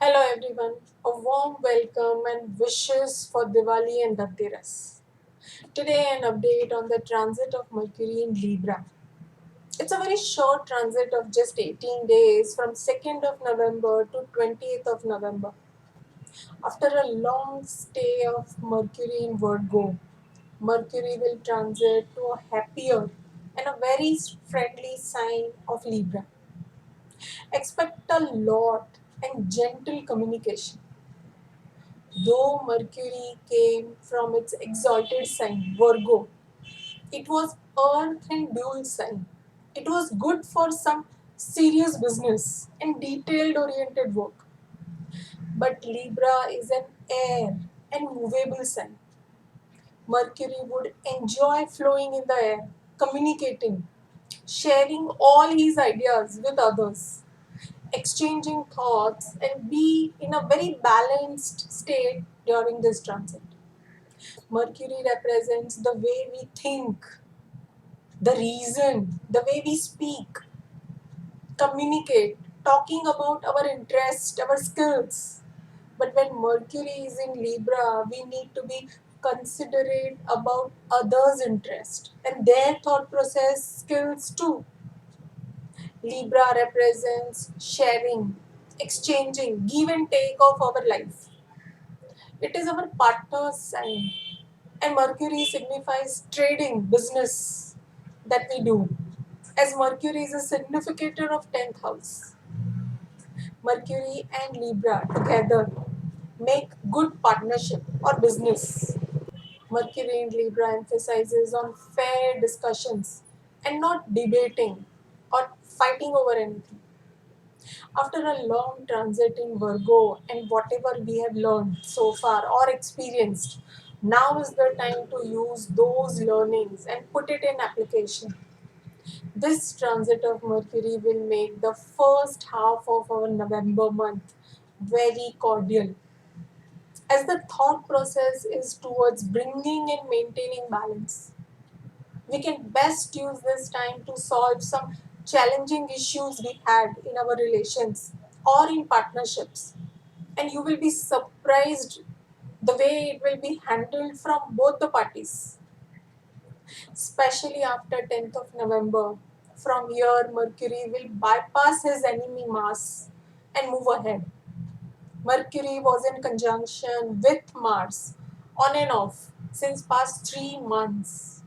Hello everyone, a warm welcome and wishes for Diwali and Dhanteras. Today an update on the transit of Mercury in Libra. It's a very short transit of just 18 days from 2nd of November to 20th of November. After a long stay of Mercury in Virgo, Mercury will transit to a happier and a very friendly sign of Libra. Expect a lot and gentle communication. Though Mercury came from its exalted sign, Virgo, it was earth and dual sign. It was good for some serious business and detailed oriented work. But Libra is an air and movable sign. Mercury would enjoy flowing in the air, communicating, sharing all his ideas with others, exchanging thoughts, and be in a very balanced state during this transit. Mercury represents the way we think, the reason, the way we speak, communicate, talking about our interest, our skills. But when Mercury is in Libra, we need to be considerate about others' interest and their thought process skills too. Libra represents sharing, exchanging, give and take of our life. It is our partner's sign, and Mercury signifies trading, business that we do. As Mercury is a significator of 10th house, Mercury and Libra together make good partnership or business. Mercury in Libra emphasizes on fair discussions and not debating or fighting over anything. After a long transit in Virgo and whatever we have learned so far or experienced, now is the time to use those learnings and put it in application. This transit of Mercury will make the first half of our November month very cordial, as the thought process is towards bringing and maintaining balance. We can best use this time to solve some challenging issues we had in our relations or in partnerships. And you will be surprised the way it will be handled from both the parties, especially after 10th of November. From here, Mercury will bypass his enemy Mars and move ahead. Mercury was in conjunction with Mars on and off since past 3 months.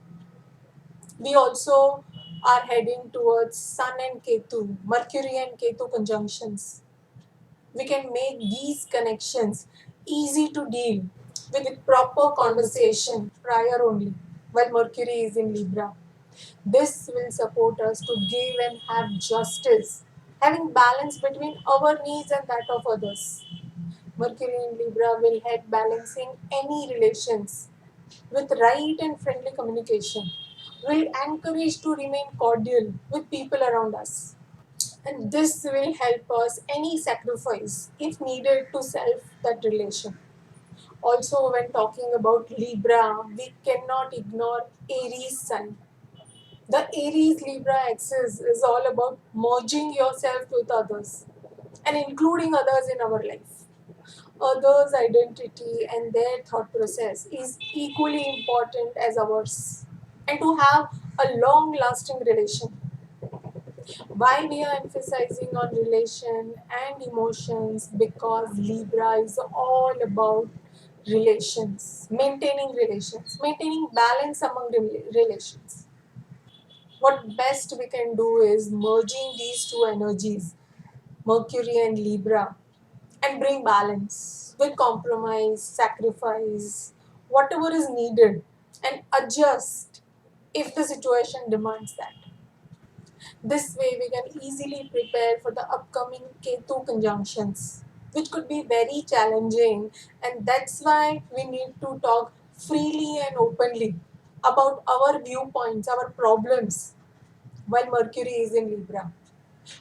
We also are heading towards Sun and Ketu, Mercury and Ketu conjunctions. We can make these connections easy to deal with proper conversation prior only while Mercury is in Libra. This will support us to give and have justice, having balance between our needs and that of others. Mercury in Libra will help balancing any relations with right and friendly communication. Will encourage to remain cordial with people around us. And this will help us any sacrifice if needed to self that relation. Also, when talking about Libra, we cannot ignore Aries Sun. The Aries Libra axis is all about merging yourself with others and including others in our life. Others' identity and their thought process is equally important as ours. And to have a long lasting relation, why we are emphasizing on relation and emotions, because Libra is all about relations, maintaining balance among relations. What best we can do is merging these two energies, Mercury and Libra, and bring balance with compromise, sacrifice, whatever is needed, and adjust if the situation demands that. This way, we can easily prepare for the upcoming Ketu conjunctions, which could be very challenging, and that's why we need to talk freely and openly about our viewpoints, our problems, while Mercury is in Libra.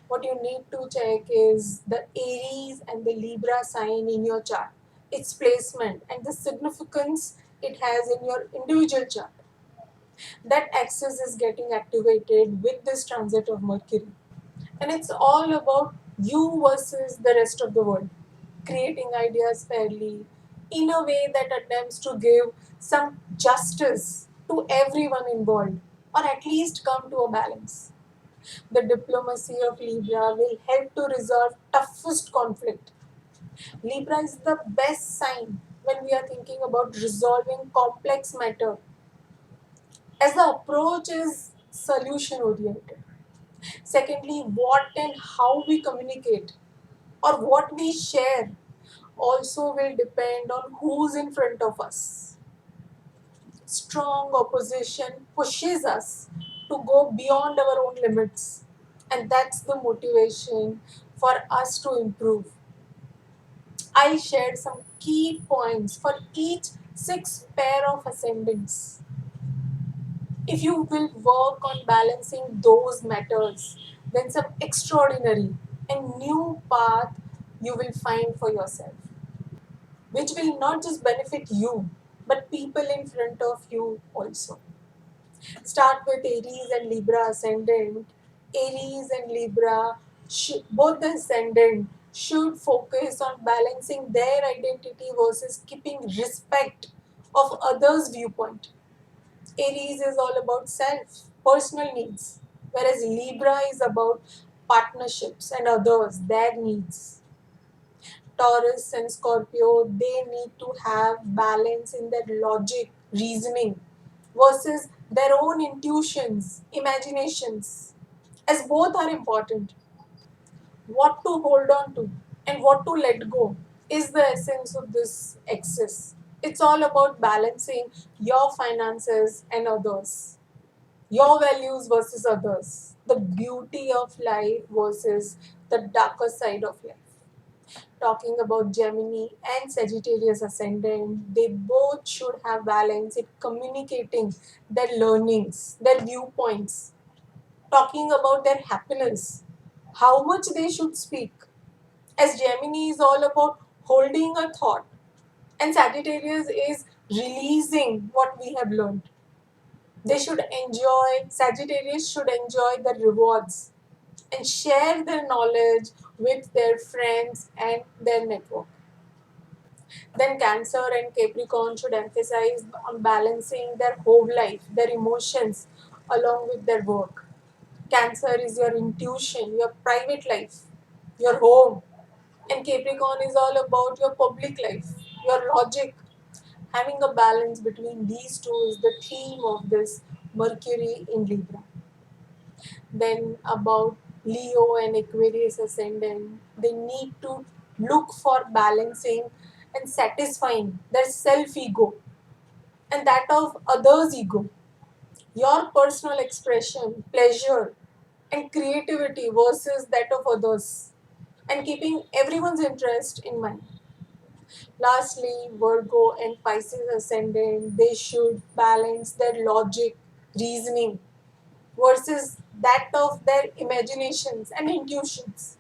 What you need to check is the Aries and the Libra sign in your chart, its placement, and the significance it has in your individual chart. That axis is getting activated with this transit of Mercury. And it's all about you versus the rest of the world. creating ideas fairly, in a way that attempts to give some justice to everyone involved, or at least come to a balance. The diplomacy of Libra will help to resolve toughest conflict. Libra is the best sign when we are thinking about resolving complex matter, as the approach is solution oriented. Secondly, what and how we communicate or what we share also will depend on who's in front of us. Strong opposition pushes us to go beyond our own limits, and that's the motivation for us to improve. I shared some key points for each six pair of ascendants. If you will work on balancing those matters, then some extraordinary and new path you will find for yourself, which will not just benefit you, but people in front of you also. Start with Aries and Libra ascendant. Aries and Libra, both the ascendant, should focus on balancing their identity versus keeping respect of others' viewpoint. Aries is all about self, personal needs, whereas Libra is about partnerships and others, their needs. Taurus and Scorpio, they need to have balance in their logic, reasoning, versus their own intuitions, imaginations, as both are important. What to hold on to and what to let go is the essence of this axis. It's all about balancing your finances and others, your values versus others, the beauty of life versus the darker side of life. Talking about Gemini and Sagittarius ascendant, they both should have balance in communicating their learnings, their viewpoints, talking about their happiness, how much they should speak. As Gemini is all about holding a thought, and Sagittarius is releasing what we have learned. They should enjoy, Sagittarius should enjoy the rewards and share their knowledge with their friends and their network. Then Cancer and Capricorn should emphasize on balancing their whole life, their emotions, along with their work. Cancer is your intuition, your private life, your home. And Capricorn is all about your public life, your logic. Having a balance between these two is the theme of this Mercury in Libra. Then about Leo and Aquarius ascendant, they need to look for balancing and satisfying their self ego and that of others' ego. Your personal expression, pleasure, and creativity versus that of others, and keeping everyone's interest in mind. Lastly, Virgo and Pisces ascendant, they should balance their logic, reasoning versus that of their imaginations and intuitions,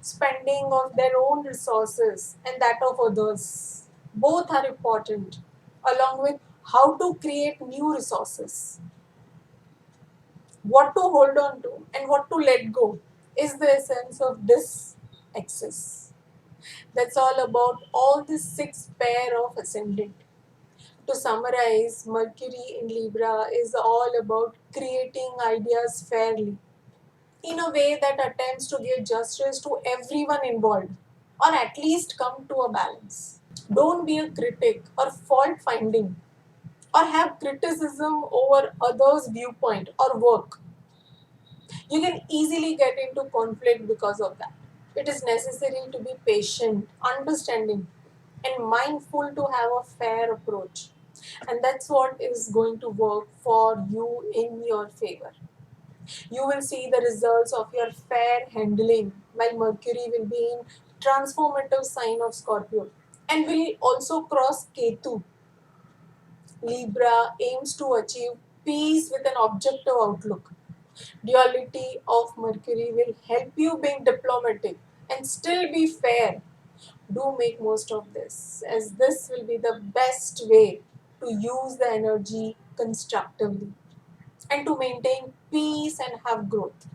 spending of their own resources and that of others. Both are important, along with how to create new resources, what to hold on to, and what to let go is the essence of this axis. That's all about all the six pair of ascendant. To summarize, Mercury in Libra is all about creating ideas fairly, in a way that attempts to give justice to everyone involved, or at least come to a balance. Don't be a critic or fault finding, or have criticism over others' viewpoint or work. You can easily get into conflict because of that. It is necessary to be patient, understanding, and mindful to have a fair approach. And that's what is going to work for you in your favor. You will see the results of your fair handling while Mercury will be in transformative sign of Scorpio and will also cross Ketu. Libra aims to achieve peace with an objective outlook. Duality of Mercury will help you being diplomatic and still be fair. Do make most of this, as this will be the best way to use the energy constructively and to maintain peace and have growth.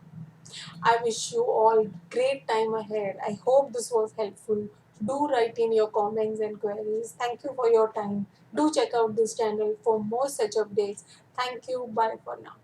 I wish you all great time ahead. I hope this was helpful Do write in your comments and queries. Thank you for your time. Do check out this channel for more such updates. Thank you. Bye for now.